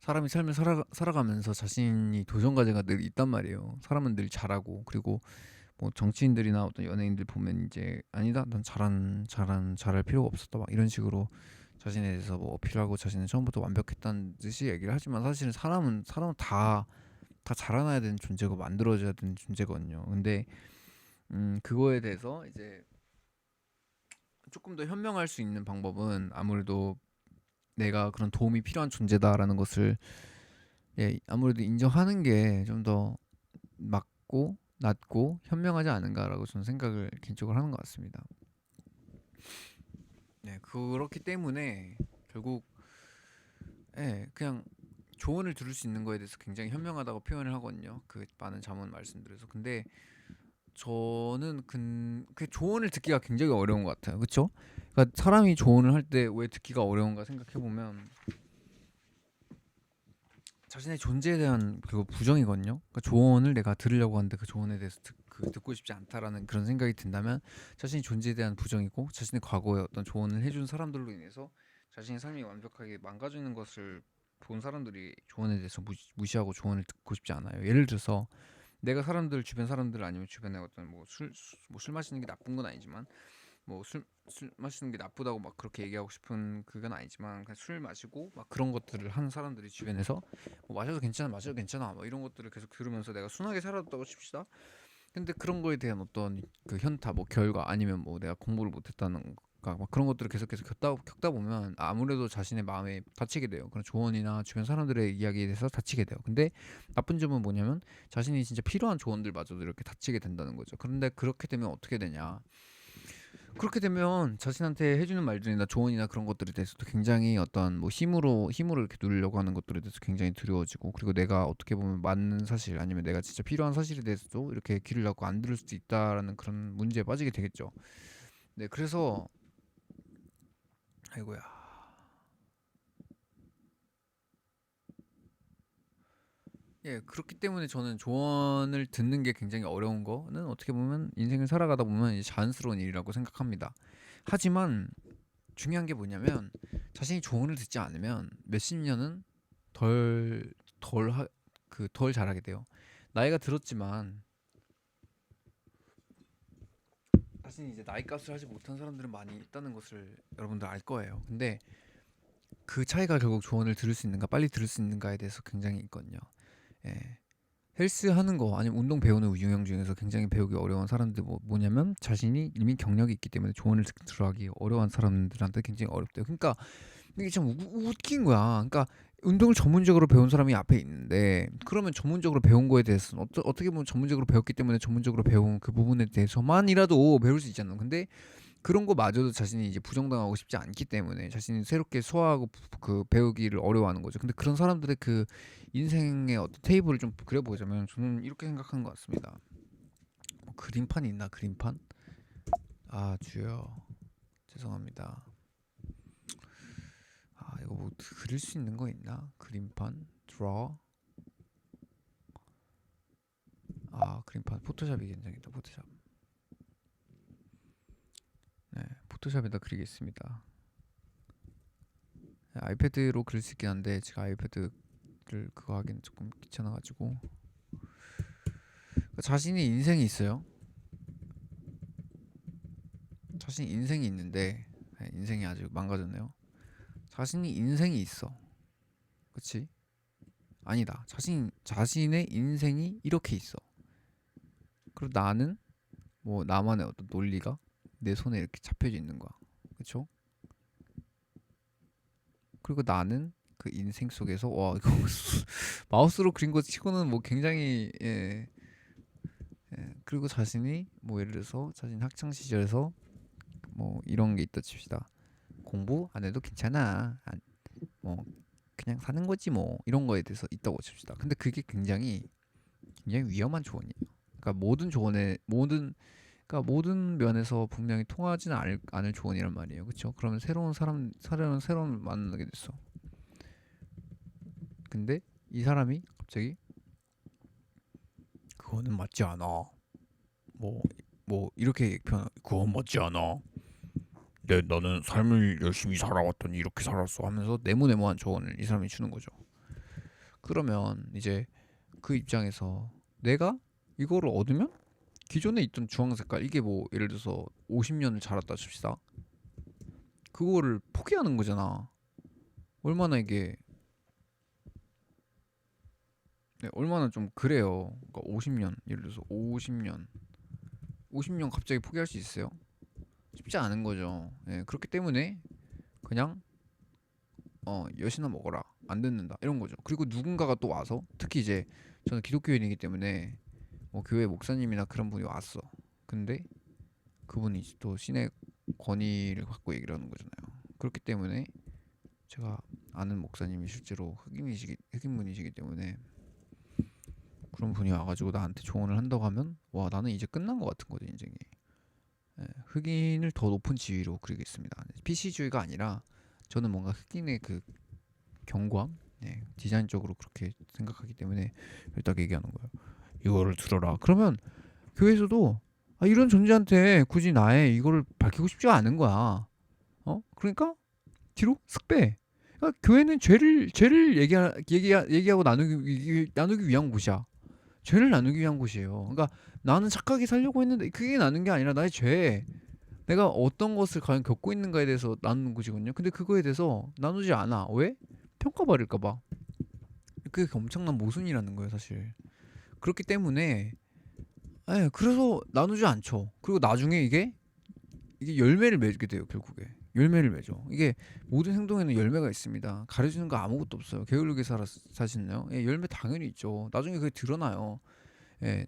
사람이 삶을 살아가면서 자신이 도전 과제가 늘 있단 말이에요. 사람은 늘 잘하고, 그리고 뭐 정치인들이나 어떤 연예인들 보면 이제 아니다, 난 잘할 필요가 없었다, 막 이런 식으로 자신에 대해서 뭐 어필하고 자신은 처음부터 완벽했다는 듯이 얘기를 하지만, 사실은 사람은 다 자라나야 되는 존재고 만들어져야 되는 존재거든요. 근데 그거에 대해서 이제 조금 더 현명할 수 있는 방법은 아무래도 내가 그런 도움이 필요한 존재다라는 것을, 아무래도 인정하는 게 좀 더 맞고 낫고 현명하지 않은가라고 저는 생각을 개인적으로 하는 것 같습니다. 네, 그렇기 때문에 결국, 그냥 조언을 들을 수 있는 거에 대해서 굉장히 현명하다고 표현을 하거든요. 그 많은 자문 말씀드려서. 근데 저는 그 조언을 듣기가 굉장히 어려운 것 같아요. 그렇죠? 그러니까 사람이 조언을 할 때 왜 듣기가 어려운가 생각해 보면, 자신의 존재에 대한 그 부정이거든요. 그러니까 조언을 내가 들으려고 하는데 그 조언에 대해서 듣고 싶지 않다라는 그런 생각이 든다면, 자신의 존재에 대한 부정이고, 자신의 과거에 어떤 조언을 해준 사람들로 인해서 자신의 삶이 완벽하게 망가지는 것을 본 사람들이 조언에 대해서 무시하고 조언을 듣고 싶지 않아요. 예를 들어서 내가 주변 사람들, 아니면 주변에 어떤 술 마시는 게 나쁜 건 아니지만, 뭐 술 마시는 게 나쁘다고 막 그렇게 얘기하고 싶은 그건 아니지만, 그냥 술 마시고 막 그런 것들을 하는 사람들이 주변에서 뭐 마셔도 괜찮아 뭐 이런 것들을 계속 들으면서 내가 순하게 살았다고 칩시다. 근데 그런 거에 대한 어떤 그 현타, 뭐 결과, 아니면 뭐 내가 공부를 못했다는 막 그런 것들을 계속해서 겪다 보면 아무래도 자신의 마음에 다치게 돼요. 그런 조언이나 주변 사람들의 이야기에 대해서 다치게 돼요. 근데 나쁜 점은 뭐냐면, 자신이 진짜 필요한 조언들마저도 이렇게 다치게 된다는 거죠. 그런데 그렇게 되면 어떻게 되냐? 그렇게 되면 자신한테 해주는 말들이나 조언이나 그런 것들에 대해서도 굉장히 어떤 뭐 힘으로 이렇게 누리려고 하는 것들에 대해서 굉장히 두려워지고, 그리고 내가 어떻게 보면 맞는 사실, 아니면 내가 진짜 필요한 사실에 대해서도 이렇게 귀를 닫고 안 들을 수도 있다라는 그런 문제에 빠지게 되겠죠. 네, 그래서 아이고야. 그렇기 때문에 저는 조언을 듣는 게 굉장히 어려운 거는 어떻게 보면 인생을 살아가다 보면 이제 자연스러운 일이라고 생각합니다. 하지만 중요한 게 뭐냐면, 자신이 조언을 듣지 않으면 몇십 년은 덜, 덜, 덜 잘하게 돼요. 나이가 들었지만, 자신이 이제 나이 값을 하지 못한 사람들은 많이 있다는 것을 여러분들 알 거예요. 근데 그 차이가 결국 조언을 들을 수 있는가, 빨리 들을 수 있는가에 대해서 굉장히 있거든요. 예. 헬스 하는 거, 아니면 운동 배우는 유형 중에서 굉장히 배우기 어려운 사람들 뭐냐면, 자신이 이미 경력이 있기 때문에 조언을 들어가기 어려운 사람들한테 굉장히 어렵대요. 그러니까 이게 참 웃긴 거야. 그러니까 운동을 전문적으로 배운 사람이 앞에 있는데, 그러면 전문적으로 배운 거에 대해서는 어떻게 보면 전문적으로 배웠기 때문에 전문적으로 배운 그 부분에 대해서만이라도 배울 수 있잖아. 근데 그런 거마저도 자신이 이제 부정당하고 싶지 않기 때문에 자신이 새롭게 소화하고 그 배우기를 어려워하는 거죠. 근데 그런 사람들의 그 인생의 어떤 테이블을 좀 그려보자면, 저는 이렇게 생각하는 것 같습니다. 뭐 그림판이 있나, 그림판? 아, 주여, 죄송합니다. 아, 이거 뭐 그릴 수 있는 거 있나? 그림판? draw? 아, 그림판. 포토샵이 괜찮겠다. 포토샵. 네, 포토샵에다 그리겠습니다. 네, 아이패드로 그릴 수 있긴 한데 제가 아이패드를 그거 하기는 조금 귀찮아가지고. 자신이 인생이 있어요. 자신이 인생이 있는데, 인생이 아주 망가졌네요. 자신이 인생이 있어. 그치? 아니다. 자신의 인생이 이렇게 있어. 그리고 나는 뭐 나만의 어떤 논리가 내 손에 이렇게 잡혀져 있는 거야. 그쵸? 그리고 나는 그 인생 속에서, 와, 이거 마우스로 그린 거 치고는 뭐 굉장히, 그리고 자신이 뭐 예를 들어서 자신 학창 시절에서 뭐 이런 게 있다 칩시다. 공부 안 해도 괜찮아. 뭐 그냥 사는 거지 뭐, 이런 거에 대해서 있다고 칩시다. 근데 그게 굉장히 위험한 조언이에요. 그러니까 모든 면에서 분명히 통하지는 않을 조언이란 말이에요. 그렇죠? 그러면 새로운 만나게 됐어. 근데 이 사람이 갑자기 그거는 맞지 않아. 뭐 이렇게 그건 맞지 않아. 나는 삶을 열심히 살아왔더니 이렇게 살았어 하면서 네모네모한 조언을 이 사람이 주는 거죠. 그러면 이제 그 입장에서 내가 이거를 얻으면 기존에 있던 주황 색깔 이게 뭐 예를 들어서 50년을 자랐다 칩시다. 그거를 포기하는 거잖아. 얼마나 이게 네, 얼마나 좀 그래요. 그러니까 50년 예를 들어서 50년 갑자기 포기할 수 있어요? 쉽지 않은 거죠. 예, 그렇기 때문에 그냥 여시나 먹어라 안 듣는다 이런 거죠. 그리고 누군가가 또 와서 특히 이제 저는 기독교인이기 때문에 뭐 교회 목사님이나 그런 분이 왔어. 근데 그분이 또 신의 권위를 갖고 얘기를 하는 거잖아요. 그렇기 때문에 제가 아는 목사님이 실제로 흑인분이시기 때문에 그런 분이 와가지고 나한테 조언을 한다고 하면 와 나는 이제 끝난 것 같은 거죠 인생이. 예, 흑인을 더 높은 지위로 그리겠습니다. PC주의가 아니라 저는 뭔가 흑인의 그 경고함, 디자인적으로 그렇게 생각하기 때문에 딱 얘기하는 거예요. 이거를 들어라. 그러면 교회에서도 이런 존재한테 굳이 나의 이거를 밝히고 싶지가 않은 거야. 그러니까 뒤로 쓱 빼. 그러니까 교회는 죄를 얘기하고 나누기 위한 곳이야. 죄를 나누기 위한 곳이에요. 그러니까 나는 착하게 살려고 했는데 그게 나눈 게 아니라 나의 죄. 내가 어떤 것을 과연 겪고 있는가에 대해서 나누는 것이거든요. 근데 그거에 대해서 나누지 않아. 왜? 평가받을까 봐. 그게 엄청난 모순이라는 거예요, 사실. 그렇기 때문에 그래서 나누지 않죠. 그리고 나중에 이게 열매를 맺게 돼요, 결국에. 열매를 맺어. 이게 모든 행동에는 열매가 있습니다. 가려지는 거 아무것도 없어요. 게으르게 사시나요? 열매 당연히 있죠. 나중에 그게 드러나요.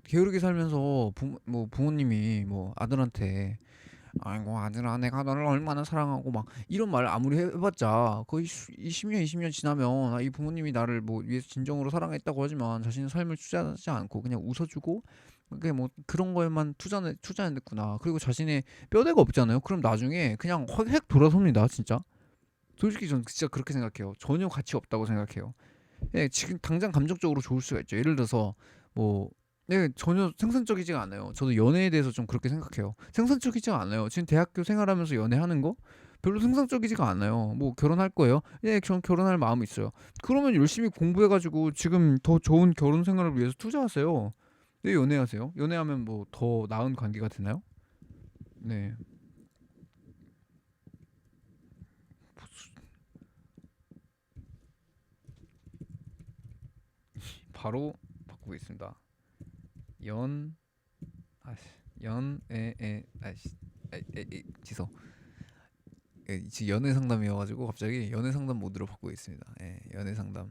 게으르게 살면서 뭐 부모님이 뭐 아들한테 아이고 아들아 내가 너를 얼마나 사랑하고 막 이런 말 아무리 해봤자 거의 10년 20년 지나면 이 부모님이 나를 뭐 위해서 진정으로 사랑했다고 하지만 자신의 삶을 투자하지 않고 그냥 웃어주고 그게 뭐 그런 거에만 투자했구나. 그리고 자신의 뼈대가 없잖아요. 그럼 나중에 그냥 확 돌아섭니다 진짜. 솔직히 전 진짜 그렇게 생각해요. 전혀 가치 없다고 생각해요. 지금 당장 감정적으로 좋을 수가 있죠. 예를 들어서 뭐 전혀 생산적이지가 않아요. 저도 연애에 대해서 좀 그렇게 생각해요. 생산적이지가 않아요. 지금 대학교 생활하면서 연애하는 거 별로 생산적이지가 않아요. 뭐 결혼할 거예요? 전 결혼할 마음이 있어요. 그러면 열심히 공부해가지고 지금 더 좋은 결혼 생활을 위해서 투자하세요. 왜 연애하세요? 연애하면 뭐 더 나은 관계가 되나요? 네, 바로 바꾸겠습니다. 연 아씨 연애에 아씨 지소 지금 연애 상담이어가지고 갑자기 연애 상담 모드로 바꾸고 있습니다. 연애 상담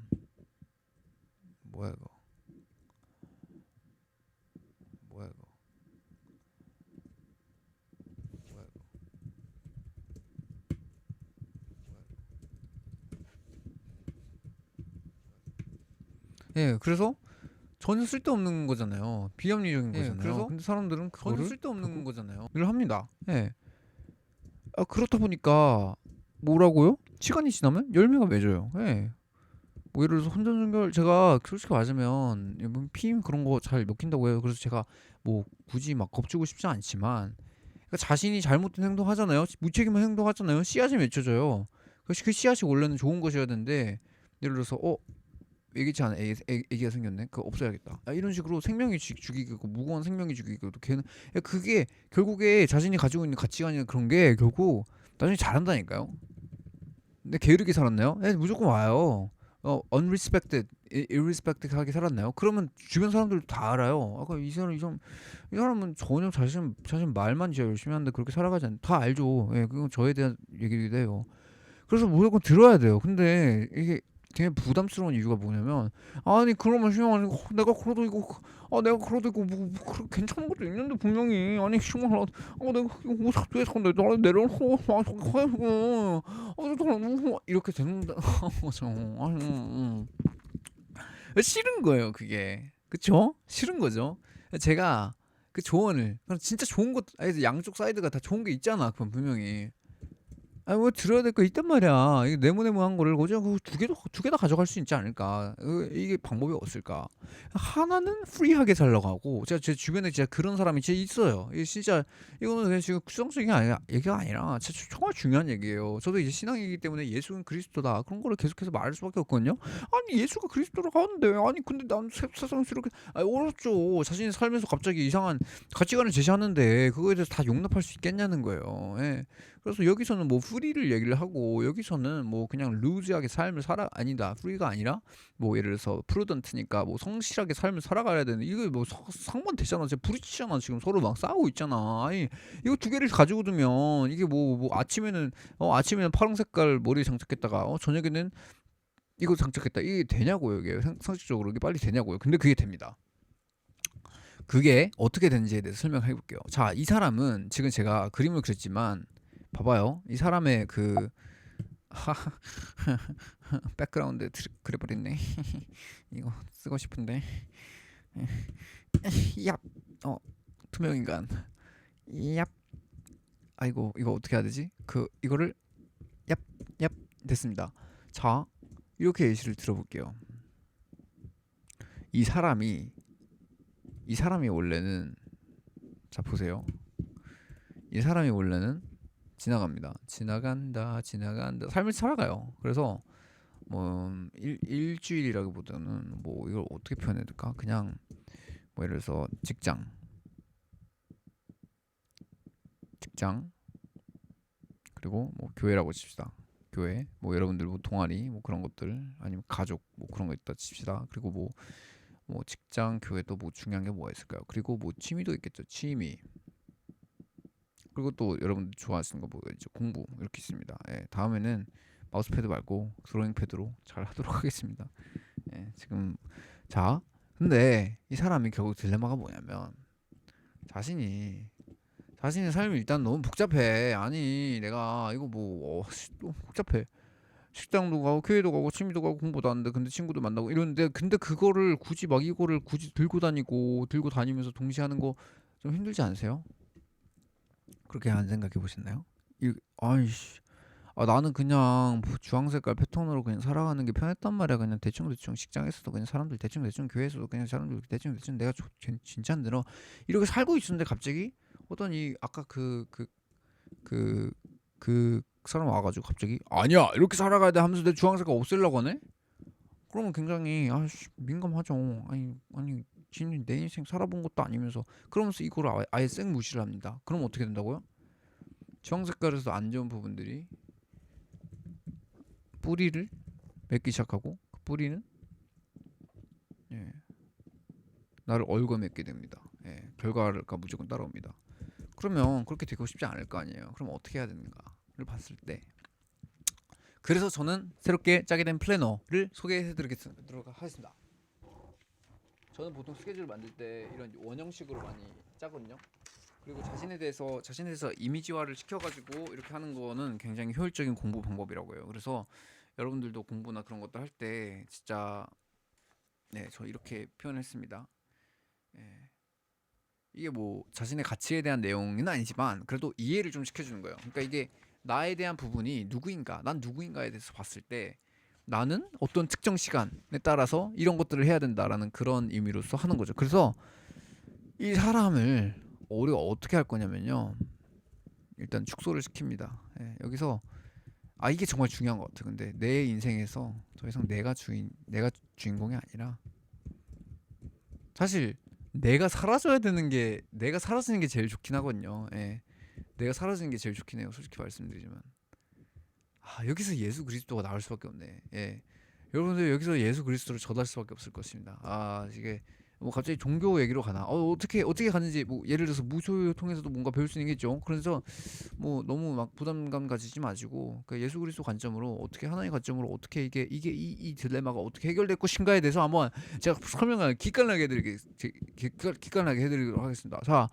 뭐야 이거 뭐야 이거 뭐야 이거 그래서 전혀 쓸데없는 거잖아요. 비합리적인 거잖아요. 그래서 근데 사람들은 그거를 전혀 쓸데없는 거잖아요. 늘 합니다. 그렇다 보니까 뭐라고요? 시간이 지나면 열매가 맺어요. 뭐 예를 들어서 혼전순결 제가 솔직히 말하자면 피임 그런 거 잘 먹힌다고 해요. 그래서 제가 뭐 굳이 막 겁주고 싶지 않지만 그러니까 자신이 잘못된 행동하잖아요. 무책임한 행동하잖아요. 씨앗이 맺혀져요. 그 씨앗이 원래는 좋은 것이어야 되는데 예를 들어서 예기치 않은 애기가 생겼네. 그거 없애야겠다. 이런 식으로 생명이 죽이고 무고한 생명이 죽이고 또 걔는 그게 결국에 자신이 가지고 있는 가치관이나 그런 게 결국 나중에 잘한다니까요. 근데 게으르게 살았나요? 무조건 와요. unrespected, irrespect하게 살았나요? 그러면 주변 사람들도 다 알아요. 아까 이 사람은 전혀 자신 말만 진짜 열심히 하는데 그렇게 살아가지 않. 다 알죠. 그건 저에 대한 얘기기도 해요. 그래서 무조건 들어야 돼요. 근데 이게 되게 부담스러운 이유가 뭐냐면 아니 그러면 시영 아니 내가 그래도 이거 괜찮은 것도 있는데 분명히 아니 시영 내가 이거 삭제해서 나를 내려놓고 이렇게 되는 거죠. 아니 싫은 거예요 그게. 그쵸? 싫은 거죠. 제가 그 조언을 진짜 좋은 것 양쪽 사이드가 다 좋은 게 있잖아. 그건 분명히 아니 뭐 들어야 될 거 있단 말이야. 이게 네모네모한 거를 그냥 두 개 다 가져갈 수 있지 않을까? 이게 방법이 없을까? 하나는 프리하게 살려고 하고 제가 제 주변에 진짜 그런 사람이 진짜 있어요. 이게 진짜 이거는 그냥 지금 추상적인 얘기가 아니라 진짜 정말 중요한 얘기예요. 저도 이제 신앙이기 때문에 예수는 그리스도다 그런 거를 계속해서 말할 수밖에 없거든요. 아니 예수가 그리스도라고 하는데 아니 근데 난 세상에서 이렇게 어렵죠. 자신의 삶에서 갑자기 이상한 가치관을 제시하는데 그거에 대해서 다 용납할 수 있겠냐는 거예요. 예. 그래서 여기서는 뭐 프리를 얘기를 하고 여기서는 뭐 그냥 루즈하게 삶을 살아 아니다 프리가 아니라 뭐 예를 들어서 프루던트니까 뭐 성실하게 삶을 살아가야 되는 이거 뭐 상반되잖아. 지금 부딪히잖아. 지금 서로 막 싸우고 있잖아. 아니 이거 두 개를 가지고 두면 이게 뭐 아침에는 파란 색깔 머리에 장착했다가 저녁에는 이거 장착했다 이게 되냐고요. 이게 상식적으로 이게 빨리 되냐고요. 근데 그게 됩니다. 그게 어떻게 되는지에 대해서 설명해 볼게요. 자, 이 사람은 지금 제가 그림을 그렸지만 봐봐요. 이 사람의 그 백그라운드 그려버렸네. 이거 쓰고 싶은데. 얍. 투명 인간. 얍. 아이고 이거 어떻게 해야 되지? 이거를 얍. 얍. 됐습니다. 자, 이렇게 예시를 들어볼게요. 이 사람이 원래는 자 보세요. 이 사람이 원래는 지나갑니다. 지나간다. 삶을 살아가요. 그래서 뭐 일주일이라기보다는 뭐 이걸 어떻게 표현해야 될까? 그냥 뭐 예를 들어서 직장 그리고 뭐 교회라고 칩시다. 교회 뭐 여러분들 뭐 동아리 뭐 그런 것들 아니면 가족 뭐 그런 거 있다 칩시다. 그리고 뭐 직장 교회도 뭐 중요한 게 뭐가 있을까요? 그리고 뭐 취미도 있겠죠. 취미 그리고 또 여러분들 좋아하시는 거 뭐가 있죠? 공부 이렇게 있습니다. 예, 다음에는 마우스패드 말고 드로잉 패드로 잘 하도록 하겠습니다. 예, 지금 자 근데 이 사람이 결국 딜레마가 뭐냐면 자신의 삶이 일단 너무 복잡해. 아니 내가 이거 뭐 너무 복잡해. 식당도 가고 교회도 가고 취미도 가고 공부도 하는데 근데 친구도 만나고 이러는데 근데 그거를 굳이 막 이거를 굳이 들고 다니면서 동시에 하는 거 좀 힘들지 않으세요? 그렇게 안 생각해 보셨나요? 아이씨. 나는 그냥 뭐 주황색깔 패턴으로 그냥 살아가는 게 편했단 말이야. 그냥 대충 직장에서도 그냥 사람들 대충 교회에서도 그냥 사람들 대충 내가 진짜 안 들어 이렇게 살고 있었는데 갑자기 어떤 이 아까 그 사람 와가지고 갑자기 아니야 이렇게 살아가야 돼 하면서 내 주황색깔 없애려고 하네? 그러면 굉장히 민감하죠. 아니 지금 내 인생 살아본 것도 아니면서 그러면서 이거를 아예 생 무시를 합니다. 그럼 어떻게 된다고요? 주황색깔에서 안 좋은 부분들이 뿌리를 맺기 시작하고 그 뿌리는 예, 나를 얽어맺게 됩니다. 예, 결과가 무조건 따라옵니다. 그러면 그렇게 되고 싶지 않을 거 아니에요. 그럼 어떻게 해야 되는가를 봤을 때 그래서 저는 새롭게 짜게 된 플래너를 소개해드리도록 하겠습니다. 저는 보통 스케줄 만들 때 이런 원형식으로 많이 짜거든요. 그리고 자신에 대해서 이미지화를 시켜가지고 이렇게 하는 거는 굉장히 효율적인 공부 방법이라고요. 그래서 여러분들도 공부나 그런 것들 할 때 진짜 저 이렇게 표현했습니다. 예, 이게 뭐 자신의 가치에 대한 내용은 아니지만 그래도 이해를 좀 시켜주는 거예요. 그러니까 이게 나에 대한 부분이 난 누구인가에 대해서 봤을 때 나는 어떤 특정 시간에 따라서 이런 것들을 해야 된다라는 그런 의미로서 하는 거죠. 그래서 이 사람을 우리가 어떻게 할 거냐면요. 일단 축소를 시킵니다. 예, 여기서 이게 정말 중요한 것 같아. 근데 내 인생에서 더 이상 내가 주인공이 아니라 사실 내가 사라지는 게 제일 좋긴 하거든요. 예, 내가 사라지는 게 제일 좋긴 해요. 솔직히 말씀드리지만 여기서 예수 그리스도가 나올 수밖에 없네. 예, 여러분들 여기서 예수 그리스도를 전할 수밖에 없을 것입니다. 이게 뭐 갑자기 종교 얘기로 가나? 어떻게 가는지 뭐 예를 들어서 무소유 통해서도 뭔가 배울 수 있는 게 있죠. 그래서 뭐 너무 막 부담감 가지지 마시고 그 예수 그리스도 관점으로 어떻게 하나의 관점으로 어떻게 이 딜레마가 어떻게 해결될 것인가에 대해서 한번 제가 설명을 기깔나게 해드리도록 하겠습니다. 자,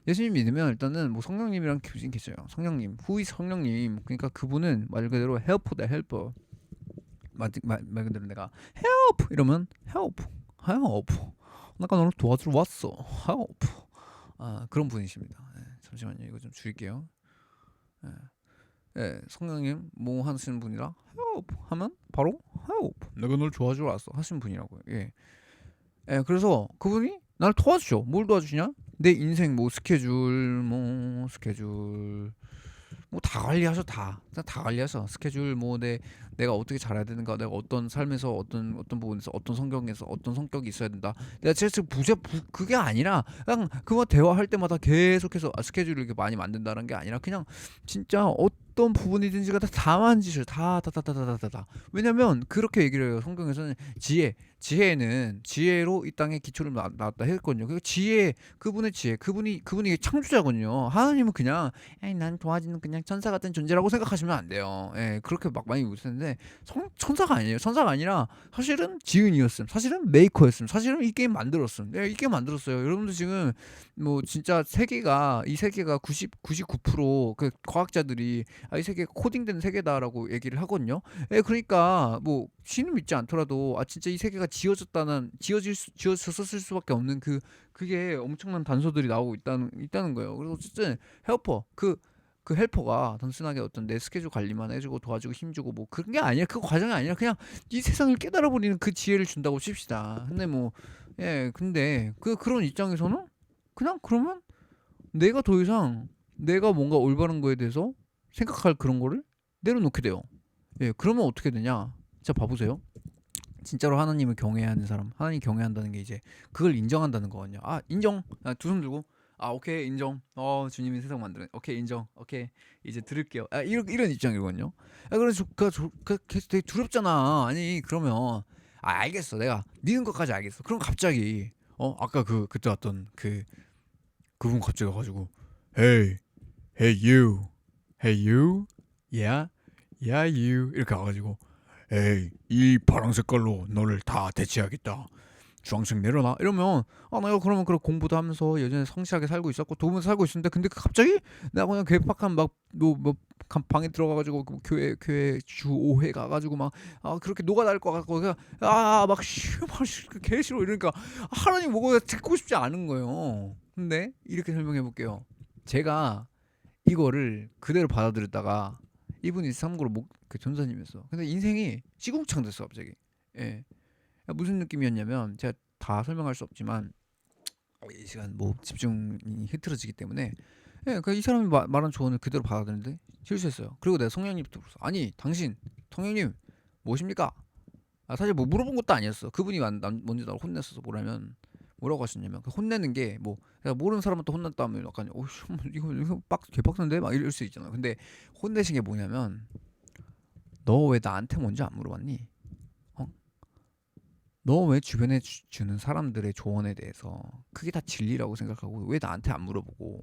예수님 믿으면 일단은 뭐 성령님이랑 교신 계셔요. 성령님, 후이 성령님. 그러니까 그분은 말 그대로 헬퍼다 헬퍼. 말 그대로 내가 헬프 이러면 헬프. 내가 너를 도와주러 왔어. 헬프. 그런 분이십니다. 잠시만요. 이거 좀 줄일게요. 예. 예, 성령님 뭐 하시는 분이라 help 하면 바로 help 내가 널 도와주러 왔어 하시는 분이라고요. 예. 예, 그래서 그분이 날 도와주죠. 뭘 도와주냐? 내 인생 뭐 스케줄 뭐 다 관리하셔 다 관리하셔 스케줄 뭐 내가 어떻게 잘해야 되는가 내가 어떤 삶에서 어떤 부분에서 어떤 성격에서 어떤 성격이 있어야 된다 내가 진짜 그게 아니라 그냥 그거 대화할 때마다 계속해서 스케줄을 이렇게 많이 만든다는 게 아니라 그냥 진짜 어떤 부분이든지가 다 만지셔 다다다다다다다 왜냐면 그렇게 얘기를 해요 성경에서는 지혜로 이 땅에 기초를 놨다 했거든요 그 지혜 그분의 지혜 그분이 창조자거든요 하나님은 그냥 에이, 난 도와주는 그냥 천사 같은 존재라고 생각하시면 안 돼요. 예, 그렇게 막 많이 웃었는데 천사가 아니에요. 천사가 아니라 사실은 지은이었음. 사실은 메이커였음. 사실은 이 게임 만들었음. 예, 이 게임 만들었어요. 여러분들 지금 뭐 진짜 이 세계가 99%그 과학자들이 이 세계가 코딩된 세계다라고 얘기를 하거든요. 예, 그러니까 뭐 신을 믿지 않더라도 진짜 이 세계가 지어졌을 수밖에 없는 그게 엄청난 단서들이 나오고 있다는 거예요. 그래서 어쨌든 헬퍼 그 헬퍼가 단순하게 어떤 내 스케줄 관리만 해주고 도와주고 힘주고 뭐 그런 게 아니야. 그 과정이 아니라 그냥 이 세상을 깨달아버리는 그 지혜를 준다고 칩시다. 근데 뭐 예, 근데 그런 입장에서는 그냥 그러면 내가 더 이상 내가 뭔가 올바른 거에 대해서 생각할 그런 거를 내려놓게 돼요. 예, 그러면 어떻게 되냐? 자, 봐보세요. 진짜로 하나님을 경외하는 사람, 하나님 경외한다는 게 이제 그걸 인정한다는 거거든요. 인정. 두 손 들고 오케이 인정. 주님이 세상 만드네. 오케이 인정. 오케이 이제 들을게요. 이런 입장이거든요. 그래서 되게 두렵잖아. 아니 그러면 알겠어. 내가 믿는 것까지 알겠어. 그럼 갑자기 아까 그때 왔던 그분 갑자기 와가지고 Hey you Hey you Yeah Yeah you 이렇게 와가지고 에이 이 파란 색깔로 너를 다 대체하겠다 주황색 내려놔 이러면 내가 그러면 그런 공부도 하면서 예전에 성실하게 살고 있었고 도움을 살고 있었는데 근데 갑자기 내가 그냥 괴팍한 뭐 방에 들어가가지고 교회 주 5회 가가지고 막 그렇게 녹아날 것 같고 그냥 막 개 싫어 이러니까 하나님 뭐가 듣고 싶지 않은 거예요. 근데 이렇게 설명해 볼게요. 제가 이거를 그대로 받아들였다가 이분이 참고로 그 전사님이었어. 근데 인생이 시궁창 됐어 갑자기. 예. 무슨 느낌이었냐면 제가 다 설명할 수 없지만 이 시간 뭐 집중이 흐트러지기 때문에 이 사람이 말한 조언을 그대로 받아들였는데 실수했어요. 그리고 내가 성령님부터 물었어. 아니 당신 성령님 무엇입니까? 사실 뭐 물어본 것도 아니었어. 그분이 먼저 나를 혼냈어서 뭐라고 하셨냐면 혼내는 게 뭐 내가 모르는 사람한테 혼났다면 약간 이거 개빡센데 막 이럴 수 있잖아. 근데 혼내신 게 뭐냐면 너 왜 나한테 먼저 안 물어봤니? 너 왜 주변에 주는 사람들의 조언에 대해서 그게 다 진리라고 생각하고 왜 나한테 안 물어보고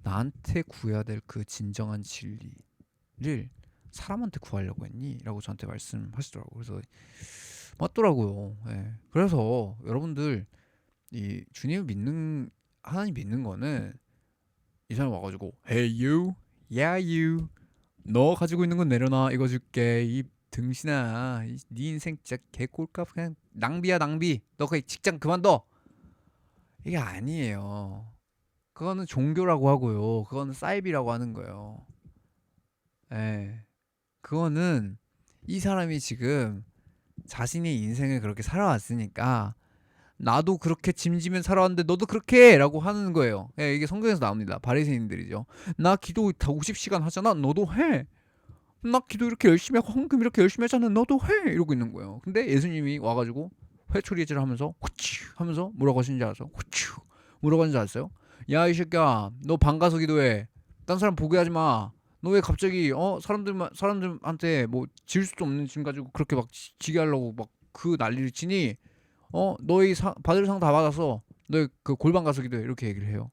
나한테 구해야 될 그 진정한 진리를 사람한테 구하려고 했니? 라고 저한테 말씀하시더라고요. 그래서 맞더라고요. 예. 그래서 여러분들 이 주님을 믿는 하나님 믿는 거는 이 사람 와가지고 Hey you, yeah you, 너 가지고 있는 건 내려놔 이거 줄게 이 등신아 네 인생 진짜 개꼴값 그냥 낭비야 낭비 너 그 직장 그만둬 이게 아니에요. 그거는 종교라고 하고요. 그거는 사이비라고 하는 거예요. 예. 그거는 이 사람이 지금 자신의 인생을 그렇게 살아왔으니까 나도 그렇게 짐지면 살아왔는데 너도 그렇게 해라고 하는 거예요. 예, 이게 성경에서 나옵니다. 바리새인들이죠. 나 기도 다 50시간 하잖아. 너도 해. 나 기도 이렇게 열심히 하고 헌금 이렇게 열심히 하잖아. 너도 해. 이러고 있는 거예요. 근데 예수님이 와가지고 회초리질 하면서 후추 하면서 뭐라고 하시는지 아세요? 후추 뭐라고 하는지 아세요? 야 이 새끼야 너 방 가서 기도해. 딴 사람 보게 하지 마. 너 왜 갑자기 사람들한테 뭐 질 수도 없는 짐 가지고 그렇게 막 지게 하려고 막 그 난리를 치니 너희 받을 상 다 받았어. 너희 그 골방 가서 기도해. 이렇게 얘기를 해요.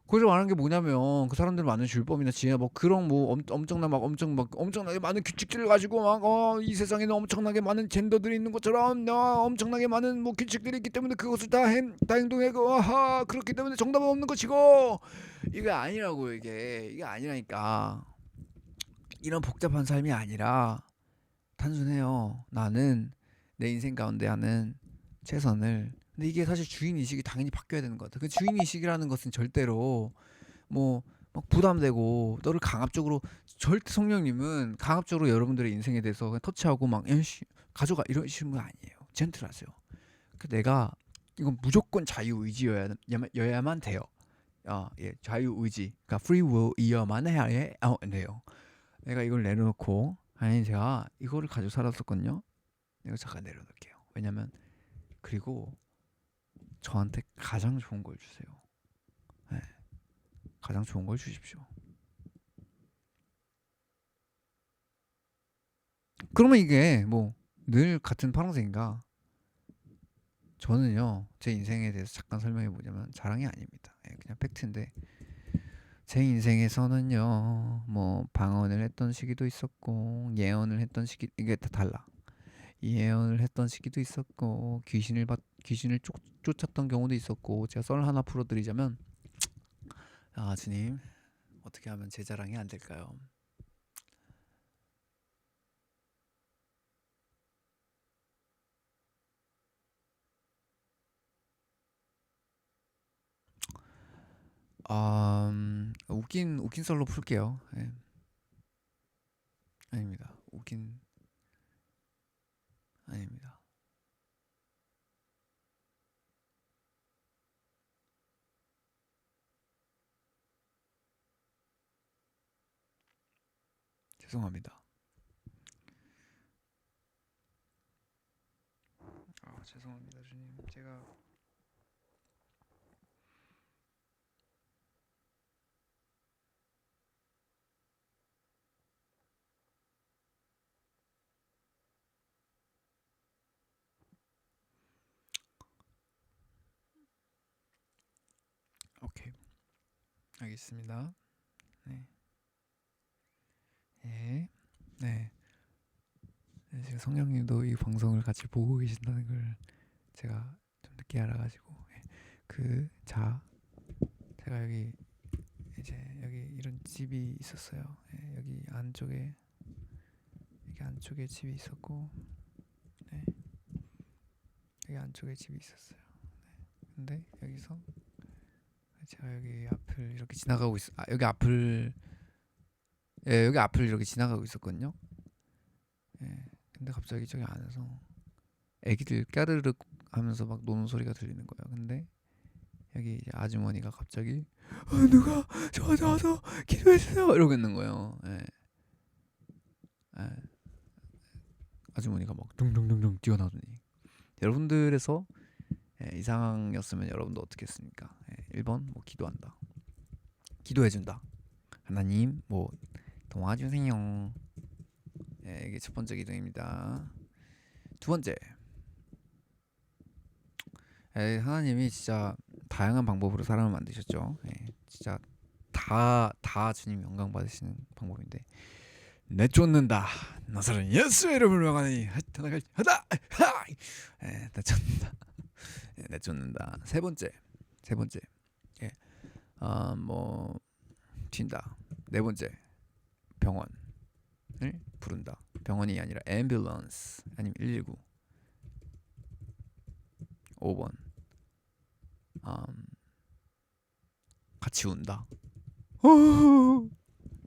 거기서 말하는 게 뭐냐면 그 사람들 많은 율법이나 지혜 뭐 그런 뭐 엄청나게 많은 규칙들을 가지고 이 세상에는 엄청나게 많은 젠더들이 있는 것처럼 엄청나게 많은 뭐 규칙들이 있기 때문에 그것을 다 행동하고 그렇기 때문에 정답은 없는 것이고 이게 아니라고 이게 아니라니까 이런 복잡한 삶이 아니라 단순해요. 나는 내 인생 가운데 하는 최선을 근데 이게 사실 주인의식이 당연히 바뀌어야 되는 것 같아. 그 주인의식이라는 것은 절대로 뭐 막 부담되고 너를 강압적으로 절대 성령님은 강압적으로 여러분들의 인생에 대해서 그냥 터치하고 막 에이씨 가져가 이러시는 분 아니에요. 젠틀하세요. 그 내가 이건 무조건 자유의지여야만 돼요. 예, 자유의지, 그러니까 free will이어만 해야 돼요. 내가 이걸 내려놓고 아니 제가 이거를 가지고 살았었거든요. 이거 잠깐 내려놓을게요. 왜냐면 그리고 저한테 가장 좋은 걸 주세요. 네, 가장 좋은 걸 주십시오. 그러면 이게 뭐 늘 같은 파란색인가? 저는요 제 인생에 대해서 잠깐 설명해 보자면 자랑이 아닙니다. 예, 그냥 팩트인데 제 인생에서는요 뭐 방언을 했던 시기도 있었고 예언을 했던 시기 이게 다 달라. 예언을 했던 시기도 있었고 귀신을 쫓았던 경우도 있었고 제가 썰 하나 풀어드리자면 주님 어떻게 하면 제 자랑이 안 될까요? 웃긴 썰로 풀게요. 예. 아닙니다. 웃긴 아닙니다. 죄송합니다. 죄송합니다, 주님. 제가 오케이 알겠습니다. 네, 예, 네. 네, 지금 성령님도 이 방송을 같이 보고 계신다는 걸 제가 좀 늦게 알아가지고 제가 여기 이런 집이 있었어요. 예, 여기 안쪽에 집이 있었고, 네, 여기 안쪽에 집이 있었어요. 네, 근데 여기서 제가 여기 앞을 이렇게 지나가고 여기 앞을 이렇게 지나가고 있었거든요. 예, 근데 갑자기 저기 안에서 애기들 까르륵 하면서 막 노는 소리가 들리는 거예요. 근데 여기 이제 아주머니가 갑자기 누가 저한테 와서 기도해주세요 이러고 있는 거예요. 예. 예. 아주머니가 막 둥둥둥둥 뛰어나더니 여러분들에서 이 상황이었으면 여러분도 어떻게 했습니까? 1번 뭐 기도한다, 기도해준다, 하나님 뭐 도와주세요. 이게 첫 번째 기도입니다. 두 번째, 하나님이 진짜 다양한 방법으로 사람을 만드셨죠. 진짜 다 주님 영광 받으시는 방법인데 내쫓는다, 나사렛 예수의 이름을 명하니 하다 내쫓는다. 내쫓는다. 세 번째 뭐 튄다. 네 번째 병원을 부른다. 병원이 아니라 앰뷸런스 아니면 119. 5번 같이 운다.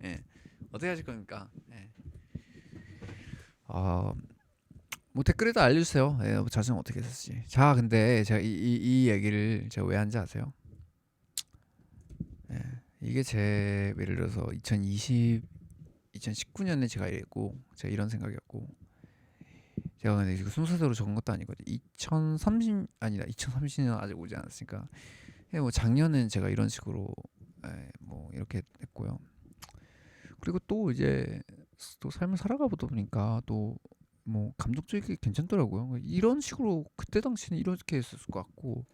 예. 어떻게 하실 겁니까? 예. 뭐 댓글에도 알려주세요. 예, 뭐 자신 어떻게 했을지. 자, 근데 제가 이 얘기를 제가 왜 한지 아세요? 예, 이게 제 예를 들어서 2019년에 제가 이랬고 제가 이런 생각이었고 제가 근데 이거 순서대로 적은 것도 아니거든요. 2030년 아직 오지 않았으니까 뭐 작년엔 제가 이런 식으로 뭐 이렇게 했고요. 그리고 또 이제 또 삶을 살아가 보다 보니까 또 뭐 감독적이게 괜찮더라고요. 이런 식으로 그때 당시는 이렇게 했을 것 같고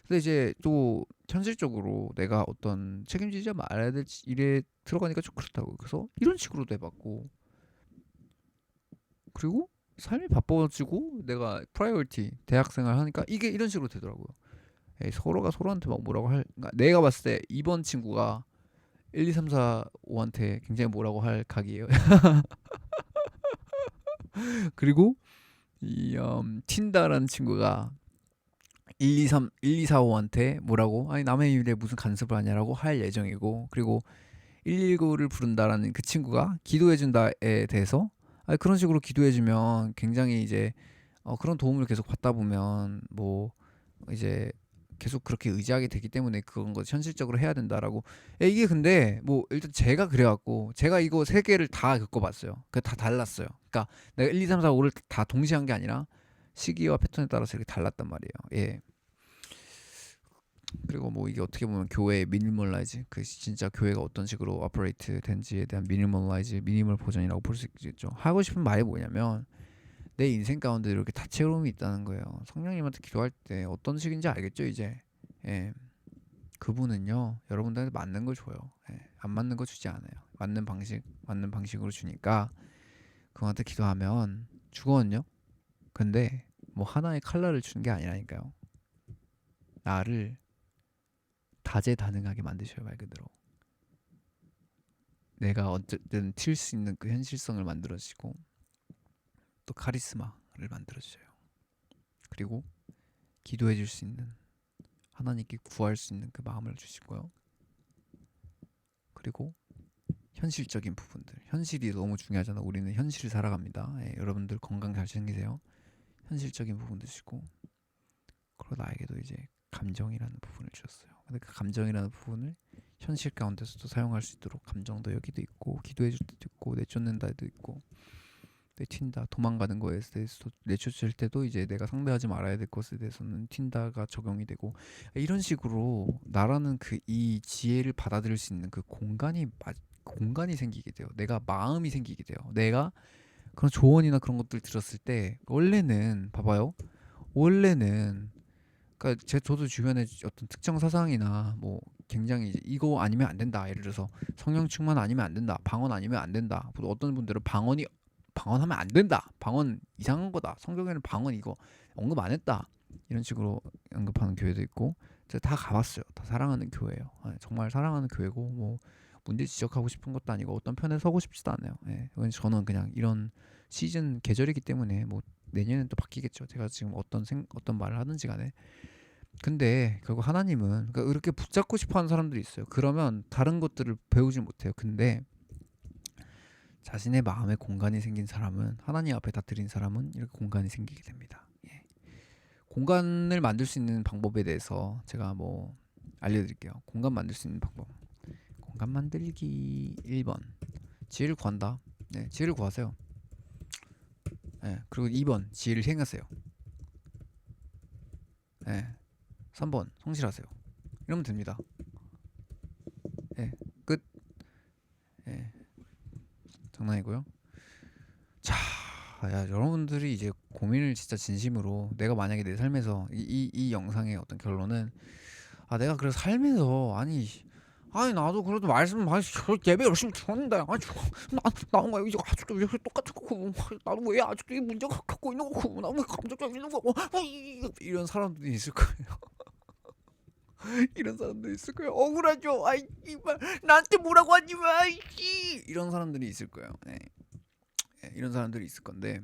근데 이제 또 현실적으로 내가 어떤 책임지지 말아야 될 일에 들어가니까 좀 그렇다고 그래서 이런 식으로도 해봤고 그리고 삶이 바빠지고 내가 프라이어리티 대학생활 하니까 이게 이런 식으로 되더라고요. 서로가 서로한테 막 뭐라고 그러니까 내가 봤을 때 이번 친구가 1, 2, 3, 4, 5한테 굉장히 뭐라고 할 각이에요. 그리고 이 틴다라는 친구가 1, 2, 3, 1, 2, 4, 5한테 뭐라고 남의 일에 무슨 간섭을 하냐라고 할 예정이고, 그리고 119를 부른다라는 그 친구가 기도해준다에 대해서 그런 식으로 기도해주면 굉장히 이제 그런 도움을 계속 받다 보면 뭐 이제 계속 그렇게 의지하게 되기 때문에 그런 거 현실적으로 해야 된다라고. 이게 근데 뭐 일단 제가 그래갖고 제가 이거 세 개를 다 겪어봤어요. 그 다 달랐어요. 그러니까 내가 1, 2, 3, 4, 5를 다 동시에 한 게 아니라 시기와 패턴에 따라서 이렇게 달랐단 말이에요. 예. 그리고 뭐 이게 어떻게 보면 교회의 미니멀라이즈, 그 진짜 교회가 어떤 식으로 오퍼레이트 된지에 대한 미니멀 버전이라고 볼 수 있겠죠. 하고 싶은 말이 뭐냐면 내 인생 가운데 이렇게 다채로움이 있다는 거예요. 성령님한테 기도할 때 어떤 식인지 알겠죠 이제. 예. 그분은요 여러분들한테 맞는 걸 줘요. 예. 안 맞는 거 주지 않아요. 맞는 방식으로 주니까 그분한테 기도하면 주거든요. 근데 뭐 하나의 칼날을 주는 게 아니라니까요. 나를 다재다능하게 만드셔요. 말 그대로 내가 어쨌든 튈 수 있는 그 현실성을 만들어주시고 또 카리스마를 만들어주셔요. 그리고 기도해 줄 수 있는, 하나님께 구할 수 있는 그 마음을 주시고요. 그리고 현실적인 부분들, 현실이 너무 중요하잖아. 우리는 현실을 살아갑니다. 예, 여러분들 건강 잘 챙기세요. 현실적인 부분도 주시고, 그리고 나에게도 이제 감정이라는 부분을 주셨어요. 근데 그 감정이라는 부분을 현실 가운데서도 사용할 수 있도록 감정도 여기도 있고, 기도해 줄 때도 있고, 내쫓는다 도 있고, 내튄다 도망가는 거에 대해서도, 내쫓을 때도 이제 내가 상대하지 말아야 될 것에 대해서는 튄다가 적용이 되고, 이런 식으로 나라는 그 이 지혜를 받아들일 수 있는 그 공간이 생기게 돼요. 내가 마음이 생기게 돼요. 내가 그런 조언이나 그런 것들 들었을 때 원래는 봐봐요. 원래는 그러니까 저도 주변에 어떤 특정 사상이나 뭐 굉장히 이제 이거 아니면 안 된다. 예를 들어서 성령 충만 아니면 안 된다. 방언 아니면 안 된다. 어떤 분들은 방언하면 안 된다. 방언 이상한 거다. 성경에는 방언 이거 언급 안 했다. 이런 식으로 언급하는 교회도 있고, 제가 다 가봤어요. 다 사랑하는 교회예요. 정말 사랑하는 교회고 뭐 문제 지적하고 싶은 것도 아니고 어떤 편에 서고 싶지도 않아요. 저는 그냥 이런 시즌 계절이기 때문에 뭐 내년엔 또 바뀌겠죠. 제가 지금 어떤 말을 하든지 간에. 근데 결국 하나님은 그러니까 이렇게 붙잡고 싶어하는 사람들이 있어요. 그러면 다른 것들을 배우지 못해요. 근데 자신의 마음에 공간이 생긴 사람은, 하나님 앞에 다 드린 사람은 이렇게 공간이 생기게 됩니다. 예. 공간을 만들 수 있는 방법에 대해서 제가 뭐 알려드릴게요. 공간 만들 수 있는 방법. 공간 만들기 1번 지혜를 구한다. 네, 지혜를 구하세요. 네, 그리고 2번 지혜를 행하세요. 네, 3번 성실하세요. 이러면 됩니다. 네, 끝. 네, 장난이고요. 자, 여러분들이 이제 고민을 진짜 진심으로, 내가 만약에 내 삶에서 이 영상의 어떤 결론은, 내가 그래서 삶에서 아니 나도 그래도 말씀 많이 예배 열심히 들었는데 나는 왜 이제 아직도 이렇게 똑같은 거고, 나도 왜 아직도 이 문제가 갖고 있는 거고, 나도 왜 감정적인 있는 거고, 이런 사람들이 있을 거예요. 이런 사람들이 있을 거예요. 억울하죠. 아이 이발 나한테 뭐라고 하지 마. 이런 사람들이 있을 거예요. 네. 이런 사람들이 있을 건데,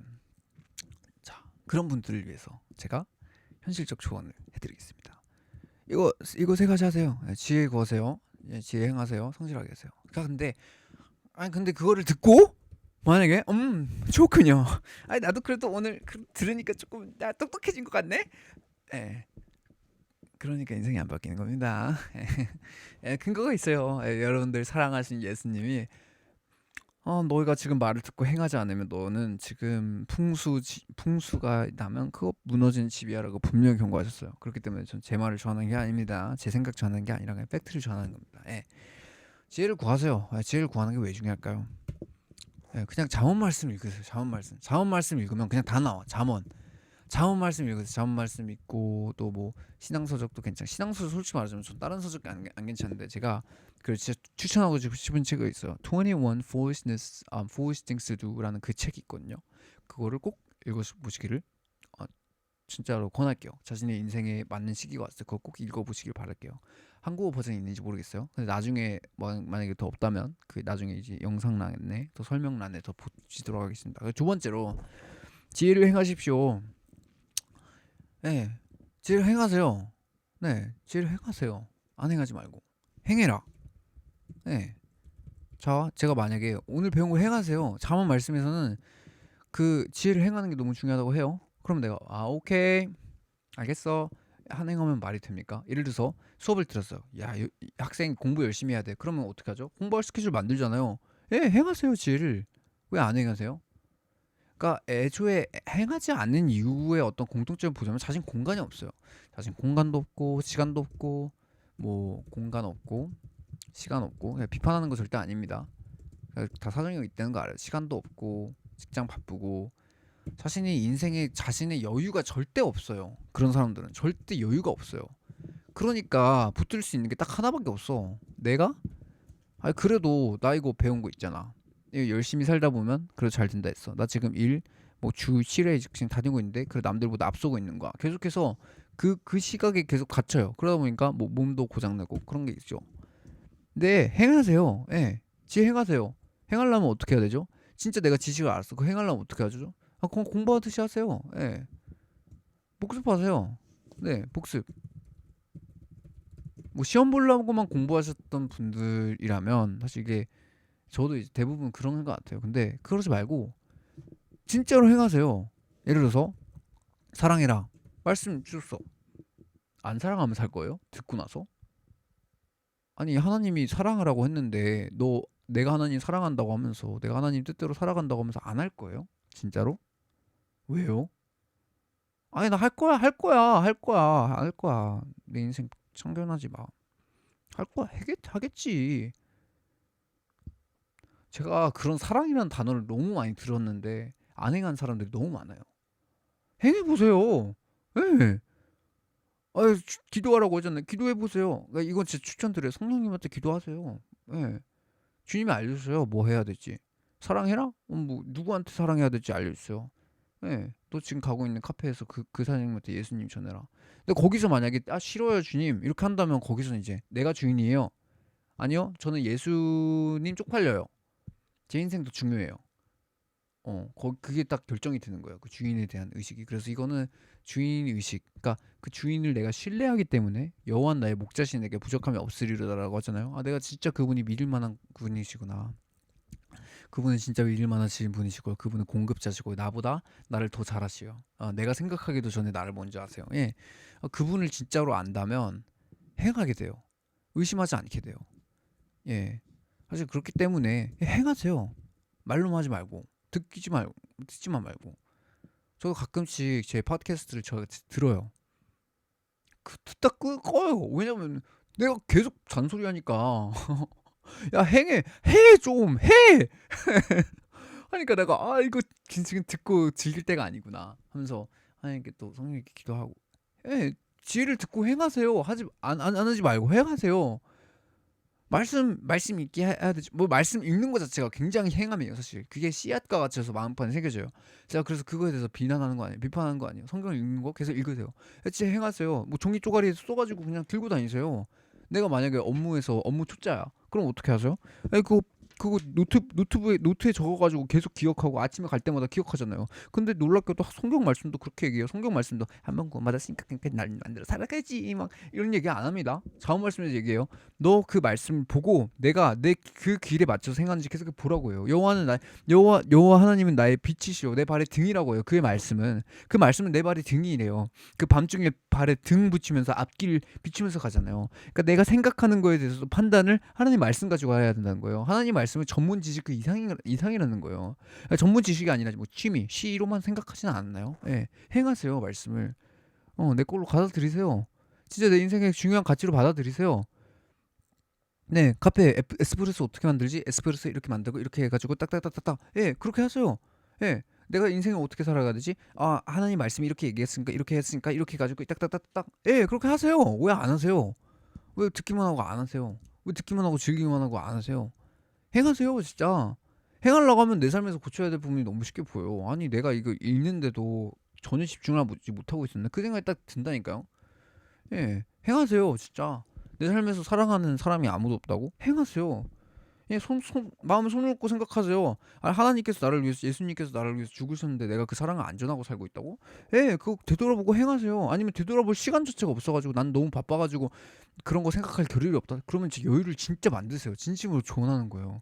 자, 그런 분들을 위해서 제가 현실적 조언을 해드리겠습니다. 이거 세 가지 하세요. 지혜 구하세요. 지혜 행하세요. 성실하게 하세요. 그러니까 근데 그거를 듣고 만약에 좋군요. 나도 그래도 오늘 들으니까 조금 나 똑똑해진 것 같네. 예. 그러니까 인생이 안 바뀌는 겁니다. 근거가 있어요. 여러분들 사랑하신 예수님이 너희가 지금 말을 듣고 행하지 않으면 너는 지금 풍수가 나면 그거 무너지는 집이야라고 분명히 경고하셨어요. 그렇기 때문에 전 제 말을 전하는 게 아닙니다. 제 생각 전하는 게 아니라 그냥 팩트를 전하는 겁니다. 지혜를 구하세요. 지혜를 구하는 게 왜 중요할까요? 그냥 잠언 말씀 읽으세요. 잠언 말씀 읽으면 그냥 다 나와. 잠언 말씀 읽으세요. 잠언 말씀 읽고 또 뭐 신앙서적도 괜찮아. 신앙서적 솔직히 말하자면 전 다른 서적 안 괜찮은데, 제가 그 진짜 추천하고 싶은 책이 있어요. 21 Foolish Things to Do라는 그 책이 있거든요. 그거를 꼭 읽어보시기를 진짜로 권할게요. 자신의 인생에 맞는 시기가 왔을 때 그거 꼭 읽어보시길 바랄게요. 한국어 버전이 있는지 모르겠어요. 근데 나중에 만약에 더 없다면 그 나중에 이제 영상란에 더 설명란에 더 붙이도록 하겠습니다. 두 번째로 지혜를 행하십시오. 네, 지혜를 행하세요. 네, 지혜를 행하세요. 안 행하지 말고 행해라. 네. 자, 제가 만약에 오늘 배운 거 행하세요. 자만 말씀에서는 그 지혜를 행하는 게 너무 중요하다고 해요. 그럼 내가 오케이 알겠어. 한 행하면 말이 됩니까? 예를 들어서 수업을 들었어요. 야, 이 학생 공부 열심히 해야 돼. 그러면 어떻게 하죠? 공부할 스케줄 만들잖아요. 예, 행하세요, 지혜를. 왜 안 행하세요? 그러니까 애초에 행하지 않는 이유의 어떤 공통점을 보자면 자신 공간이 없어요. 자신 공간도 없고 시간도 없고 뭐 공간 없고 시간 없고 그냥 비판하는 거 절대 아닙니다. 다 사정이 있다는 거 알아요. 시간도 없고 직장 바쁘고 자신이 인생에 자신의 여유가 절대 없어요. 그런 사람들은 절대 여유가 없어요. 그러니까 붙들 수 있는 게 딱 하나밖에 없어. 내가? 아니 그래도 나 이거 배운 거 있잖아. 이거 열심히 살다 보면 그래도 잘 된다 했어. 나 지금 일 뭐 주 7회 지금 다니고 있는데 그래 남들보다 앞서고 있는 거야. 계속해서 그 시각에 계속 갇혀요. 그러다 보니까 뭐 몸도 고장나고 그런 게 있죠. 네, 행하세요. 예. 지 행하세요. 행하려면 어떻게 해야 되죠? 진짜 내가 지식을 알았어. 그거 행하려면 어떻게 하죠? 그럼 공부하듯이 하세요. 예. 복습하세요. 네, 복습. 뭐 시험 보려고만 공부하셨던 분들이라면 사실 이게 저도 이제 대부분 그런 것 같아요. 근데 그러지 말고 진짜로 행하세요. 예를 들어서 사랑해라. 말씀 주셨어. 안 사랑하면 살 거예요? 듣고 나서? 아니 하나님이 사랑하라고 했는데 너 내가 하나님 사랑한다고 하면서 내가 하나님 뜻대로 살아간다고 하면서 안 할 거예요? 진짜로? 왜요? 아니 나 할 거야 할 거야 할 거야 할 거야 내 인생 참견하지 마. 할 거야 하겠지. 제가 그런 사랑이라는 단어를 너무 많이 들었는데 안 행한 사람들이 너무 많아요. 행해 보세요. 예. 아, 기도하라고 하잖아요. 기도해 보세요. 그러니까 이건 진짜 추천드려요. 성령님한테 기도하세요. 예. 주님이 알려주세요. 뭐 해야 될지. 사랑해라? 뭐 누구한테 사랑해야 될지 알려주세요. 예. 또 지금 가고 있는 카페에서 그 사장님한테 예수님 전해라. 근데 거기서 만약에 싫어요 주님 이렇게 한다면 거기서는 이제 내가 주인이에요. 아니요. 저는 예수님 쪽팔려요. 제 인생도 중요해요. 그게 딱 결정이 되는 거예요. 그 주인에 대한 의식이. 그래서 이거는 주인 의식. 그러니까 그 주인을 내가 신뢰하기 때문에 여호와는 나의 목자신에게 부족함이 없으리로다라고 하잖아요. 내가 진짜 그분이 믿을 만한 분이시구나. 그분은 진짜 믿을 만하신 분이시고 그분은 공급자시고 나보다 나를 더 잘하시요. 내가 생각하기도 전에 나를 먼저 아세요. 예. 그분을 진짜로 안다면 행하게 돼요. 의심하지 않게 돼요. 예. 사실 그렇기 때문에 행하세요. 말로만 하지 말고 듣기지 말고 듣지만 말고. 저도 가끔씩 제 팟캐스트를 저 들어요. 듣다 꺼요. 왜냐면 내가 계속 잔소리하니까 야 행해 해 좀 해. 하니까 내가 이거 지금 듣고 즐길 때가 아니구나 하면서 하나님께 또 성령님께 기도하고 예 지혜를 듣고 행하세요. 하지 안 하지 말고 행하세요. 말씀 읽기 해야 되지. 뭐 말씀 읽는 것 자체가 굉장히 행함이에요, 사실. 그게 씨앗과 같이서 마음판에 새겨져요. 제가 그래서 그거에 대해서 비난하는 거 아니에요, 비판하는 거 아니에요. 성경 읽는 거 계속 읽으세요. 진짜 행하세요. 뭐 종이 쪼가리에 써가지고 그냥 들고 다니세요. 내가 만약에 업무에서 업무 초짜야. 그럼 어떻게 하세요? 그거 노트에 적어가지고 계속 기억하고 아침에 갈 때마다 기억하잖아요. 근데 놀랍게도 성경 말씀도 그렇게 얘기해요. 성경 말씀도 한번 구원받았으니까 날 만들어 살아가지 막 이런 얘기 안 합니다. 자원 말씀에서 얘기해요. 너 그 말씀을 보고 내가 내 그 길에 맞춰서 행하는지 계속 보라고 해요. 여호와 하나님은 나의 빛이시오 내 발의 등이라고 해요. 그 말씀은 내 발의 등이래요. 그 밤중에 발에 등 붙이면서 앞길 비추면서 가잖아요. 그러니까 내가 생각하는 거에 대해서 판단을 하나님 말씀 가지고 해야 된다는 거예요. 하나님 말씀은 전문 지식 그 이상이라는 거예요. 그러니까 전문 지식이 아니라 뭐 취미, 시로만 생각하지는 않나요? 예, 행하세요 말씀을. 내 걸로 받아들이세요. 진짜 내 인생의 중요한 가치로 받아들이세요. 네, 카페 에스프레소 어떻게 만들지? 에스프레소 이렇게 만들고 이렇게 해가지고 딱딱딱딱딱. 예, 그렇게 하세요. 예, 내가 인생을 어떻게 살아가야 되지? 하나님 말씀이 이렇게 얘기했으니까 이렇게 했으니까 이렇게 해가지고 딱딱딱딱. 예, 그렇게 하세요. 왜 안 하세요? 왜 듣기만 하고 안 하세요? 왜 듣기만 하고 즐기기만 하고 안 하세요? 행하세요, 진짜. 행하려고 하면 내 삶에서 고쳐야 될 부분이 너무 쉽게 보여. 아니, 내가 이거 읽는데도 전혀 집중을 못하고 있었네. 그 생각이 딱 든다니까요. 예, 행하세요, 진짜. 내 삶에서 사랑하는 사람이 아무도 없다고? 행하세요. 예, 마음에 손을 얹고 생각하세요. 아, 하나님께서 나를 위해서, 예수님께서 나를 위해서 죽으셨는데 내가 그 사랑을 안 전하고 살고 있다고? 예, 그거 되돌아보고 행하세요. 아니면 되돌아볼 시간 자체가 없어가지고 난 너무 바빠가지고 그런 거 생각할 겨를이 없다. 그러면 진짜 여유를 진짜 만드세요. 진심으로 조언하는 거예요.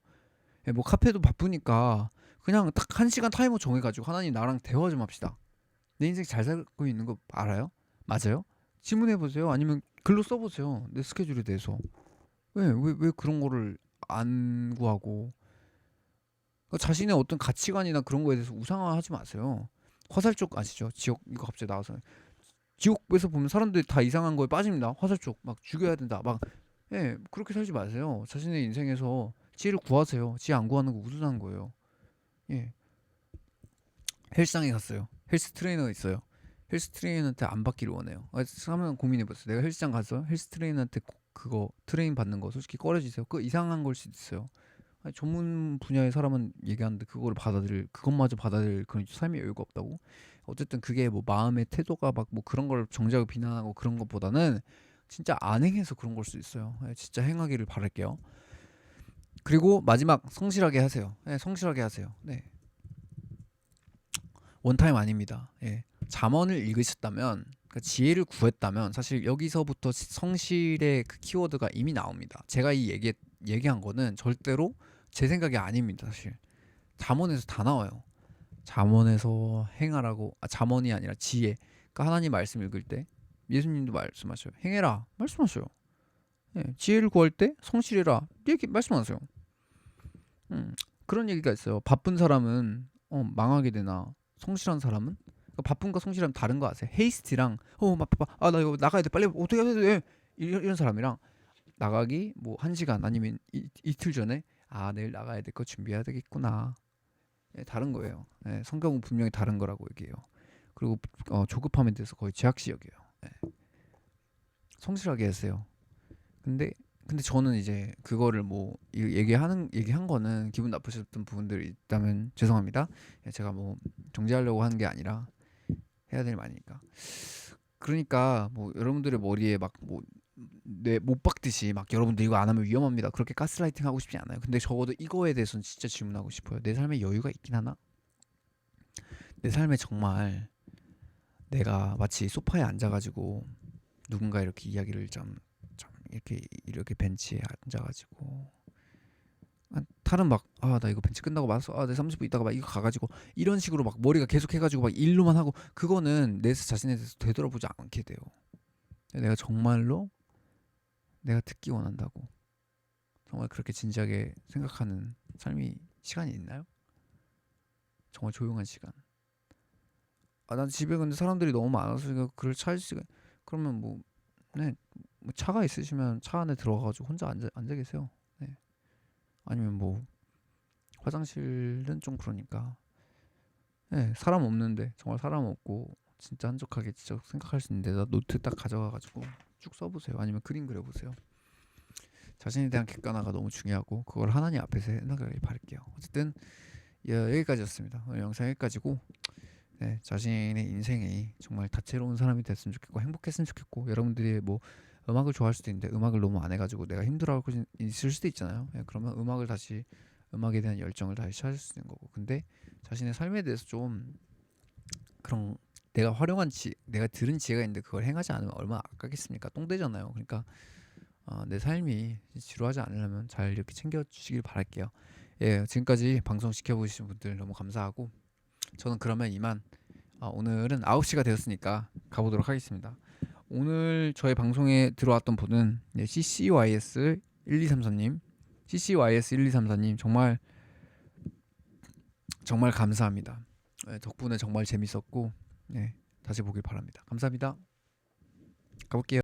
예, 뭐 카페도 바쁘니까 그냥 딱 1시간 타이머 정해가지고 하나님 나랑 대화 좀 합시다. 내 인생 잘 살고 있는 거 알아요? 맞아요? 질문해보세요. 아니면 글로 써보세요. 내 스케줄에 대해서. 왜 그런 거를 안 구하고 그러니까 자신의 어떤 가치관이나 그런 거에 대해서 우상화하지 마세요. 화살쪽 아시죠? 지옥 이거 갑자기 나와서 지옥에서 보면 사람들이 다 이상한 거에 빠집니다. 화살쪽 막 죽여야 된다. 막 예, 그렇게 살지 마세요. 자신의 인생에서 지혜를 구하세요. 지혜 안 구하는 거 우둔한 거예요. 예, 헬스장에 갔어요. 헬스 트레이너가 있어요. 헬스 트레이너한테 안 받기를 원해요. 한번 고민해봤어요. 내가 헬스장 가서 헬스 트레이너한테 그거 트레인 받는 거 솔직히 꺼려지세요. 그거 이상한 걸 수도 있어요. 아니, 전문 분야의 사람은 얘기하는데 그거를 받아들일 그것마저 받아들일 그런 삶의 여유가 없다고. 어쨌든 그게 뭐 마음의 태도가 막 뭐 그런 걸 정작을 비난하고 그런 것보다는 진짜 안 행해서 그런 걸 수도 있어요. 진짜 행하기를 바랄게요. 그리고 마지막 성실하게 하세요. 성실하게 하세요. 네, 원타임 아닙니다. 예. 잠언을 읽으셨다면 그러니까 지혜를 구했다면 사실 여기서부터 성실의 그 키워드가 이미 나옵니다. 제가 이 얘기한 거는 절대로 제 생각이 아닙니다. 사실 잠언에서 다 나와요. 잠언에서 행하라고 잠언이 아니라 지혜. 그러니까 하나님 말씀 읽을 때 예수님도 말씀하셔요. 행해라 말씀하셔요. 예. 지혜를 구할 때 성실해라 얘기 말씀하세요. 음, 그런 얘기가 있어요. 바쁜 사람은 망하게 되나 성실한 사람은 그러니까 바쁜가 성실하면 다른 거 아세요? 헤이스티랑 바빠 나 이거 나가야 돼 빨리 어떻게 해야 돼 이런 사람이랑 나가기 뭐 1시간 아니면 이틀 전에 내일 나가야 될 거 준비해야 되겠구나. 예, 다른 거예요. 예, 성경은 분명히 다른 거라고 얘기해요. 그리고 조급함에 대해서 거의 제약시 여겨요. 예, 성실하게 하세요. 근데 저는 이제 그거를 뭐 얘기한 거는 기분 나쁘셨던 부분들이 있다면 죄송합니다. 예, 제가 뭐 정지하려고 하는 게 아니라 해야 될 말이니까. 그러니까 뭐 여러분들의 머리에 막 뭐 뇌 못 박듯이 막 여러분들 이거 안 하면 위험합니다. 그렇게 가스라이팅 하고 싶지 않아요. 근데 적어도 이거에 대해서는 진짜 질문하고 싶어요. 내 삶에 여유가 있긴 하나? 내 삶에 정말 내가 마치 소파에 앉아가지고 누군가 이렇게 이야기를 좀 이렇게 벤치에 앉아가지고 탈은 막 나 이거 벤치 끝나고 말았어 내 30분 있다가 막 이거 가가지고 이런 식으로 막 머리가 계속 해가지고 막 일로만 하고 그거는 내 자신에 대해서 되돌아보지 않게 돼요. 내가 정말로 내가 듣기 원한다고 정말 그렇게 진지하게 생각하는 삶이 시간이 있나요? 정말 조용한 시간. 난 집에 근데 사람들이 너무 많아서 그걸 찾을 시간 그러면 뭐 네, 뭐 차가 있으시면 차 안에 들어가가지고 혼자 앉아 계세요. 네. 아니면 뭐 화장실은 좀 그러니까 네, 사람 없는데 정말 사람 없고 진짜 한적하게 진짜 생각할 수 있는데 나 노트 딱 가져가가지고 쭉 써보세요. 아니면 그림 그려보세요. 자신에 대한 객관화가 너무 중요하고 그걸 하나님 앞에서 해나가길 바랄게요. 어쨌든 여기까지였습니다. 오늘 영상 여기까지고 네, 자신의 인생이 정말 다채로운 사람이 됐으면 좋겠고 행복했으면 좋겠고 여러분들이 뭐 음악을 좋아할 수도 있는데 음악을 너무 안 해가지고 내가 힘들어하고 있을 수도 있잖아요. 그러면 음악에 대한 열정을 다시 찾을 수 있는 거고 근데 자신의 삶에 대해서 좀 그런 내가 들은 지혜가 있는데 그걸 행하지 않으면 얼마나 아깝겠습니까? 똥되잖아요. 그러니까 내 삶이 지루하지 않으려면 잘 이렇게 챙겨주시길 바랄게요. 예, 지금까지 방송 지켜보신 분들 너무 감사하고 저는 그러면 이만 오늘은 9시가 되었으니까 가보도록 하겠습니다. 오늘 저의 방송에 들어왔던 분은 CCYS1234님 CCYS1234님 정말 정말 감사합니다. 덕분에 정말 재밌었고 다시 보길 바랍니다. 감사합니다. 가볼게요.